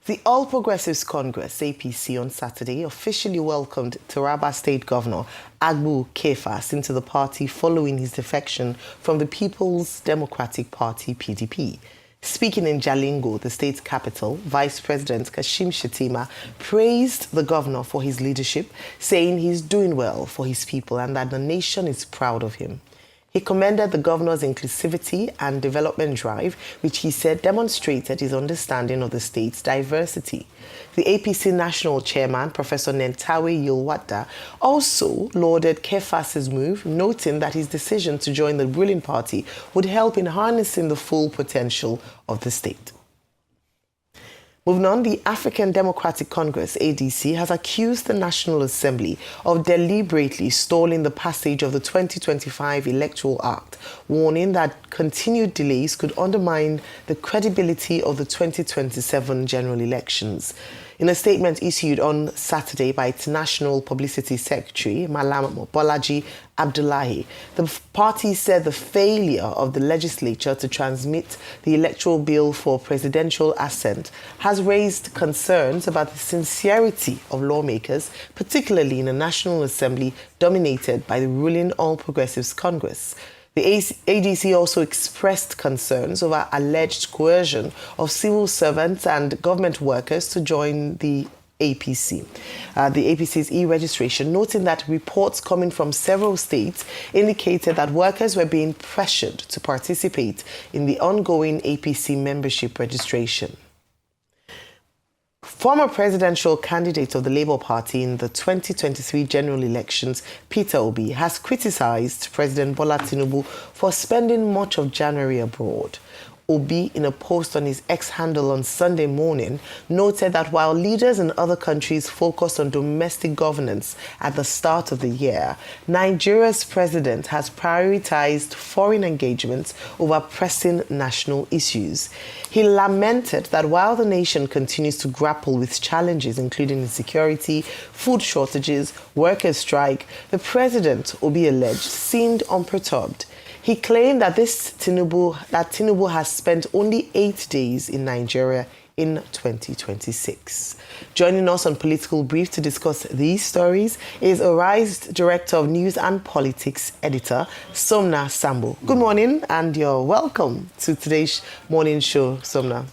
The All Progressives Congress, APC, on Saturday officially welcomed Taraba State Governor Agbu Kefas into the party following his defection from the People's Democratic Party, PDP. Speaking in Jalingo, the state's capital, Vice President Kashim Shettima praised the governor for his leadership, saying he's doing well for his people and that the nation is proud of him. He commended the governor's inclusivity and development drive, which he said demonstrated his understanding of the state's diversity. The APC national chairman, Professor Nentawe Yilwada, also lauded Kefas's move, noting that his decision to join the ruling party would help in harnessing the full potential of the state. Moving on, the African Democratic Congress, ADC, has accused the National Assembly of deliberately stalling the passage of the 2025 Electoral Act, warning that continued delays could undermine the credibility of the 2027 general elections. In a statement issued on Saturday by its National Publicity Secretary, Malam Bolaji Abdullahi, the party said the failure of the legislature to transmit the electoral bill for presidential assent has raised concerns about the sincerity of lawmakers, particularly in a National Assembly dominated by the ruling All Progressives Congress. The ADC also expressed concerns over alleged coercion of civil servants and government workers to join the APC. The APC's e-registration, noting that reports coming from several states indicated that workers were being pressured to participate in the ongoing APC membership registration. Former presidential candidate of the Labour Party in the 2023 general elections, Peter Obi, has criticised President Bola Tinubu for spending much of January abroad. Obi, in a post on his X handle on Sunday morning, noted that while leaders in other countries focused on domestic governance at the start of the year, Nigeria's president has prioritized foreign engagements over pressing national issues. He lamented that while the nation continues to grapple with challenges including insecurity, food shortages, workers' strike, the president, Obi alleged, seemed unperturbed. He claimed that Tinubu has spent only 8 days in Nigeria in 2026. Joining us on Political Brief to discuss these stories is Arise Director of News and Politics Editor, Sumner Sambo. Good morning and you're welcome to today's morning show, Sumner.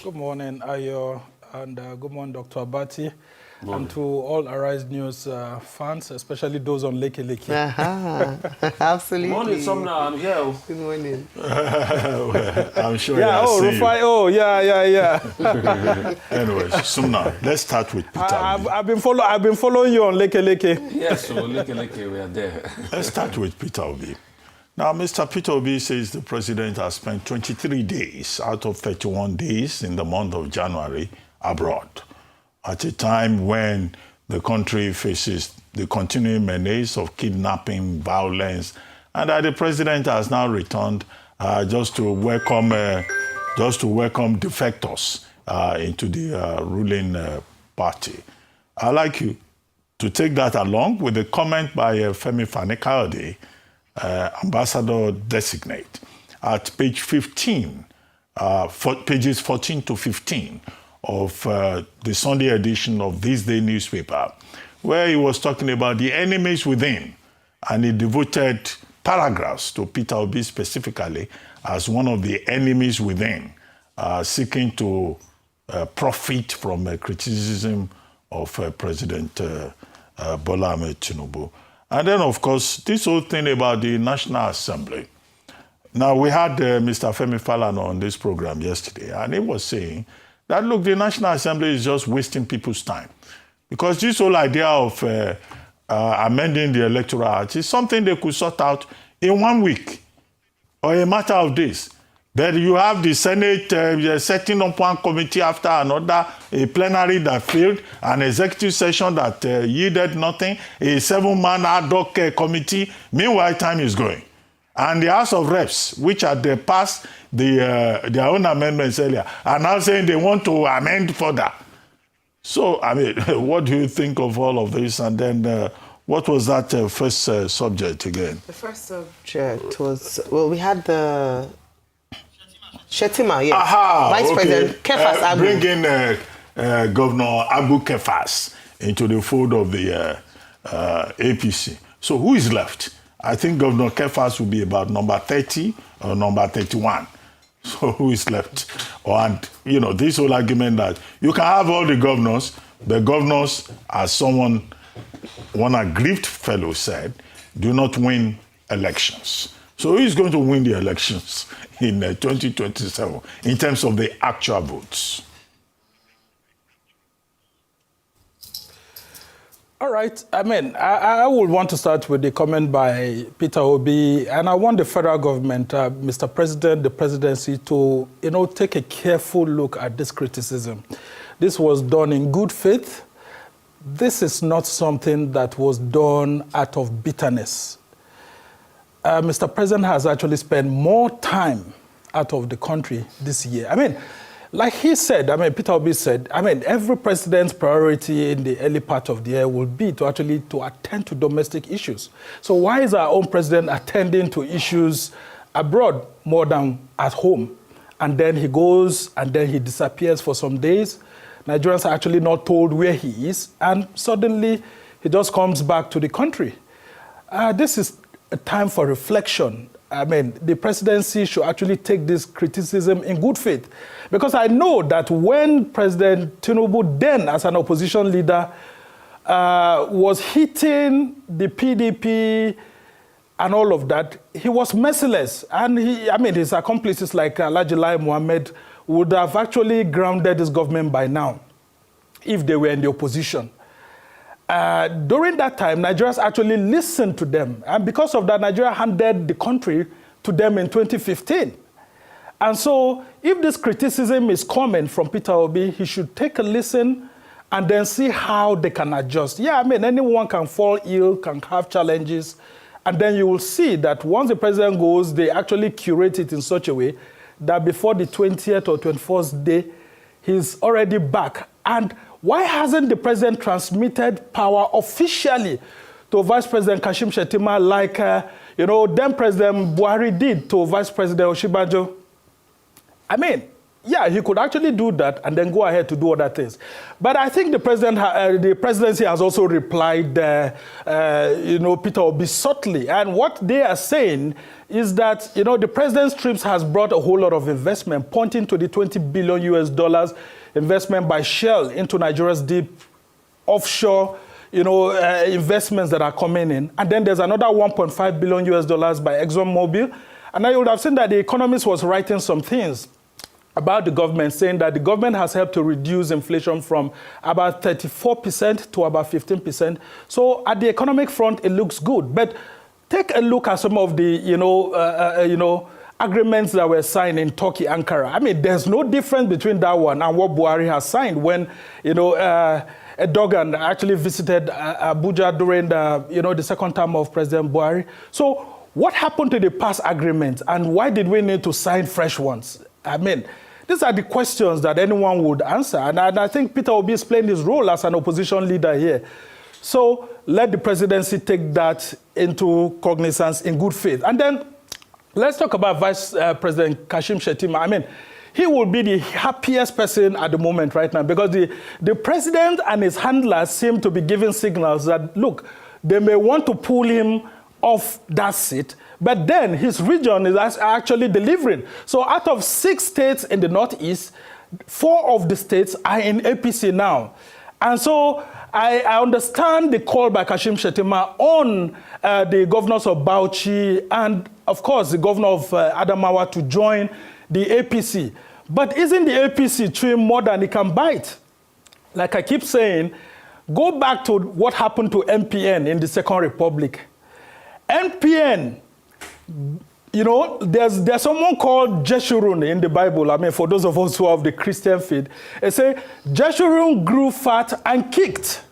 Good morning, Ayo, and good morning, Dr. Abati. And to all Arise News fans, especially those on Leke Leke. Absolutely. Good morning, Sumner. I'm here. Good morning. I'm sure Yeah, Rufai. Oh, yeah. Anyway, Sumner, let's start with Peter. I've been following you on Leke Leke. Yes, so Leke Leke, we are there. Let's start with Peter Obi. Now, Mr. Peter Obi says the president has spent 23 days out of 31 days in the month of January abroad, at a time when the country faces the continuing menace of kidnapping, violence, and that the president has now returned just to welcome defectors into the ruling party. I'd like you to take that along with a comment by Femi Fani-Kayode, ambassador designate, at page 15, pages 14 to 15 of the Sunday edition of This Day newspaper, where he was talking about the enemies within, and he devoted paragraphs to Peter Obi specifically as one of the enemies within, seeking to profit from criticism of President Bola Ahmed Tinubu. And then, of course, this whole thing about the National Assembly. Now, we had Mr. Femi Falana on this program yesterday, and he was saying that, look, the National Assembly is just wasting people's time. Because this whole idea of amending the Electoral Act is something they could sort out in 1 week or a matter of days. But you have the Senate setting up one committee after another, a plenary that failed, an executive session that yielded nothing, a 7-man ad hoc committee. Meanwhile, time is going. And the House of Reps, which had passed their own amendments earlier, are now saying they want to amend further. So, I mean, what do you think of all of this? And then what was that first subject again? The first subject was, well, we had the Shetima, yes. Aha, Vice President Kefas Abu. Bring in Governor Abu Kefas into the fold of the APC. So who is left? I think Governor Kefas will be about number 30 or number 31. So who is left? And, you know, this whole argument that you can have all the governors, as one aggrieved fellow said, do not win elections. So who is going to win the elections in 2027 in terms of the actual votes? All right. I mean, I would want to start with the comment by Peter Obi, and I want the federal government, Mr. President, the presidency, to, you know, take a careful look at this criticism. This was done in good faith. This is not something that was done out of bitterness. Mr. President has actually spent more time out of the country this year. I mean, like he said, Peter Obi said, every president's priority in the early part of the year will be to attend to domestic issues. So why is our own president attending to issues abroad more than at home? And then he goes and then he disappears for some days. Nigerians are actually not told where he is, and suddenly he just comes back to the country. This is a time for reflection. The presidency should actually take this criticism in good faith. Because I know that when President Tinubu, then as an opposition leader, was hitting the PDP and all of that, he was merciless. And his accomplices like Alhaji Lai Mohammed would have actually grounded this government by now if they were in the opposition. During that time, Nigerians actually listened to them. And because of that, Nigeria handed the country to them in 2015. And so if this criticism is coming from Peter Obi, he should take a listen and then see how they can adjust. Yeah, anyone can fall ill, can have challenges. And then you will see that once the president goes, they actually curate it in such a way that before the 20th or 21st day, he's already back. And why hasn't the president transmitted power officially to Vice President Kashim Shettima like, then President Buhari did to Vice President Oshibanjo? Yeah, he could actually do that and then go ahead to do other things. But I think the presidency has also replied, Peter Obi subtly. And what they are saying is that, the president's trips has brought a whole lot of investment, pointing to the $20 billion investment by Shell into Nigeria's deep offshore, investments that are coming in. And then there's another $1.5 billion by ExxonMobil. And I would have seen that the Economist was writing some things about the government, saying that the government has helped to reduce inflation from about 34% to about 15%. So at the economic front, it looks good. But take a look at some of the, agreements that were signed in Turkey, Ankara. There's no difference between that one and what Buhari has signed when, Erdogan actually visited Abuja during the second term of President Buhari. So what happened to the past agreements and why did we need to sign fresh ones? These are the questions that anyone would answer. And I think Peter Obi is playing his role as an opposition leader here. So let the presidency take that into cognizance in good faith. And then let's talk about Vice President Kashim Shettima. He will be the happiest person at the moment right now because the president and his handlers seem to be giving signals that, look, they may want to pull him off that seat, but then his region is actually delivering. So out of 6 states in the Northeast, 4 of the states are in APC now. And so I understand the call by Kashim Shettima on the governors of Bauchi and, of course, the governor of Adamawa to join the APC. But isn't the APC chewing more than it can bite? Like I keep saying, go back to what happened to MPN in the Second Republic. MPN, there's someone called Jeshurun in the Bible. For those of us who have the Christian faith, it says, Jeshurun grew fat and kicked.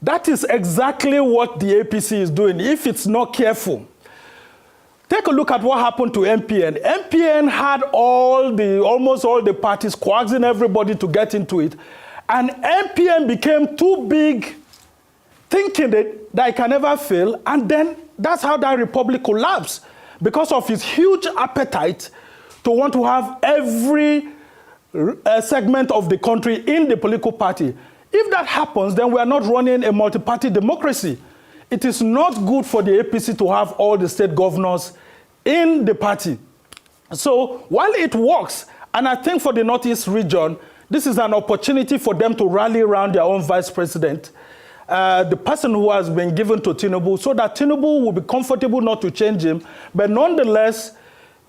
That is exactly what the APC is doing, if it's not careful. Take a look at what happened to MPN. MPN had almost all the parties coaxing everybody to get into it. And MPN became too big, thinking that it can never fail. And then that's how that republic collapsed, because of his huge appetite to want to have every segment of the country in the political party. If that happens, then we are not running a multi-party democracy. It is not good for the APC to have all the state governors in the party. So while it works, and I think for the Northeast region, this is an opportunity for them to rally around their own vice president, the person who has been given to Tinubu, so that Tinubu will be comfortable not to change him. But nonetheless,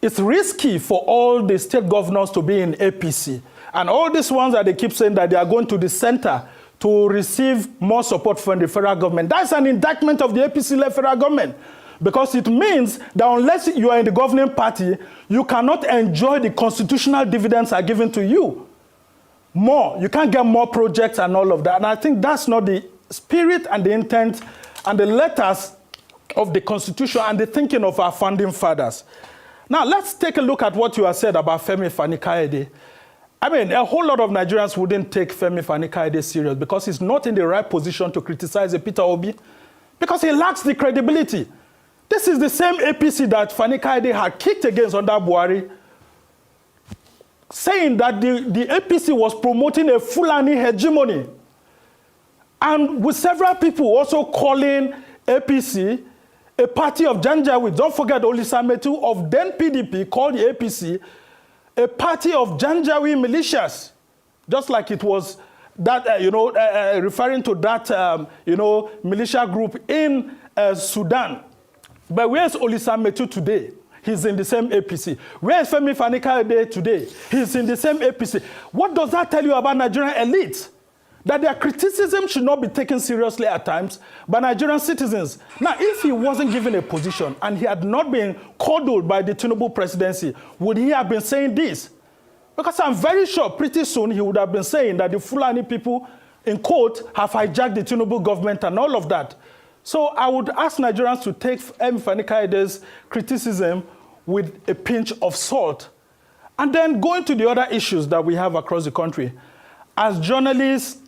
it's risky for all the state governors to be in APC. And all these ones that they keep saying that they are going to the center to receive more support from the federal government. That's an indictment of the APC-led federal government. Because it means that unless you are in the governing party, you cannot enjoy the constitutional dividends are given to you. More. You can't get more projects and all of that. And I think that's not the spirit and the intent and the letters of the Constitution and the thinking of our founding fathers. Now, let's take a look at what you have said about Femi Fani-Kayode. I mean, a whole lot of Nigerians wouldn't take Femi Fani-Kayode serious because he's not in the right position to criticize Peter Obi because he lacks the credibility. This is the same APC that Fani-Kayode had kicked against under Buhari, saying that the APC was promoting a Fulani hegemony. And with several people also calling APC a party of Janjaweed. Don't forget Olisa Metu of then PDP called the APC a party of Janjaweed militias, just like it was that, referring to that, militia group in Sudan. But where's Olisa Metu today? He's in the same APC. Where's Femi Fani-Kayode today? He's in the same APC. What does that tell you about Nigerian elites? That their criticism should not be taken seriously at times by Nigerian citizens. Now, if he wasn't given a position and he had not been coddled by the Tinubu presidency, would he have been saying this? Because I'm very sure pretty soon he would have been saying that the Fulani people, in quote, have hijacked the Tinubu government and all of that. So I would ask Nigerians to take Femi Fani-Kayode's criticism with a pinch of salt. And then going to the other issues that we have across the country. As journalists,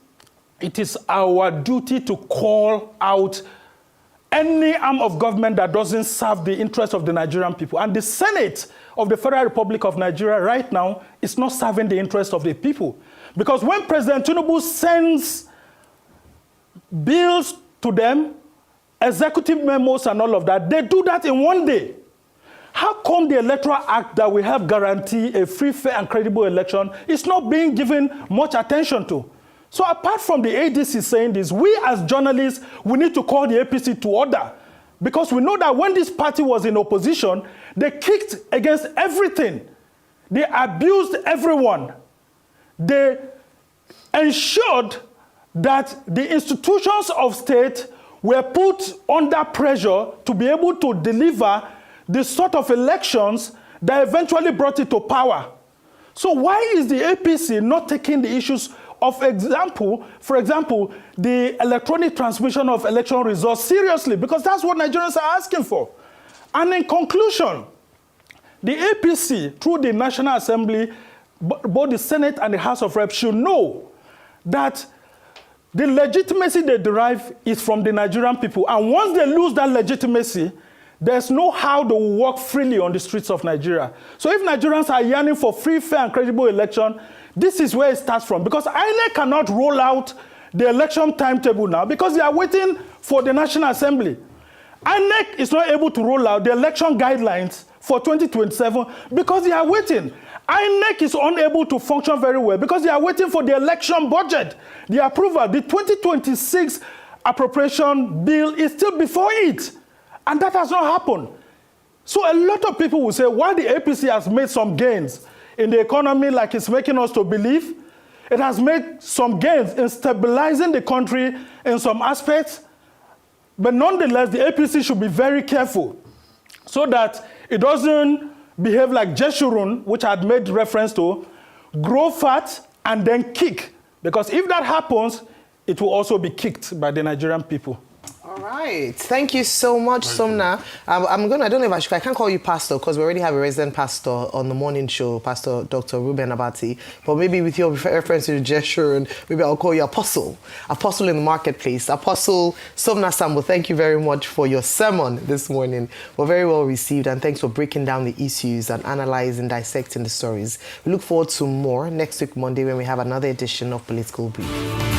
it is our duty to call out any arm of government that doesn't serve the interests of the Nigerian people. And the Senate of the Federal Republic of Nigeria right now is not serving the interests of the people. Because when President Tinubu sends bills to them, executive memos and all of that, they do that in one day. How come the Electoral Act that we have guarantee a free, fair, and credible election is not being given much attention to? So apart from the ADC saying this, we as journalists, we need to call the APC to order. Because we know that when this party was in opposition, they kicked against everything. They abused everyone. They ensured that the institutions of state were put under pressure to be able to deliver the sort of elections that eventually brought it to power. So why is the APC not taking the issues of for example, the electronic transmission of election results seriously? Because that's what Nigerians are asking for. And in conclusion, the APC, through the National Assembly, both the Senate and the House of Reps should know that the legitimacy they derive is from the Nigerian people. And once they lose that legitimacy, there's no how they will walk freely on the streets of Nigeria. So if Nigerians are yearning for free, fair, and credible election, this is where it starts from. Because INEC cannot roll out the election timetable now because they are waiting for the National Assembly. INEC is not able to roll out the election guidelines for 2027 because they are waiting. INEC is unable to function very well because they are waiting for the election budget, the approval. The 2026 appropriation bill is still before it. And that has not happened. So a lot of people will say, while the APC has made some gains in the economy like it's making us to believe, it has made some gains in stabilizing the country in some aspects. But nonetheless, the APC should be very careful so that it doesn't behave like Jeshurun, which I had made reference to, grow fat and then kick. Because if that happens, it will also be kicked by the Nigerian people. All right. Thank you so much, Sumner. I don't know if I can't call you pastor because we already have a resident pastor on the morning show, Pastor Dr. Ruben Abati. But maybe with your reference to the gesture, and maybe I'll call you apostle. Apostle in the marketplace. Apostle Sumner Sambo, thank you very much for your sermon this morning. We're very well received, and thanks for breaking down the issues and analyzing, dissecting the stories. We look forward to more next week, Monday, when we have another edition of Political Brief.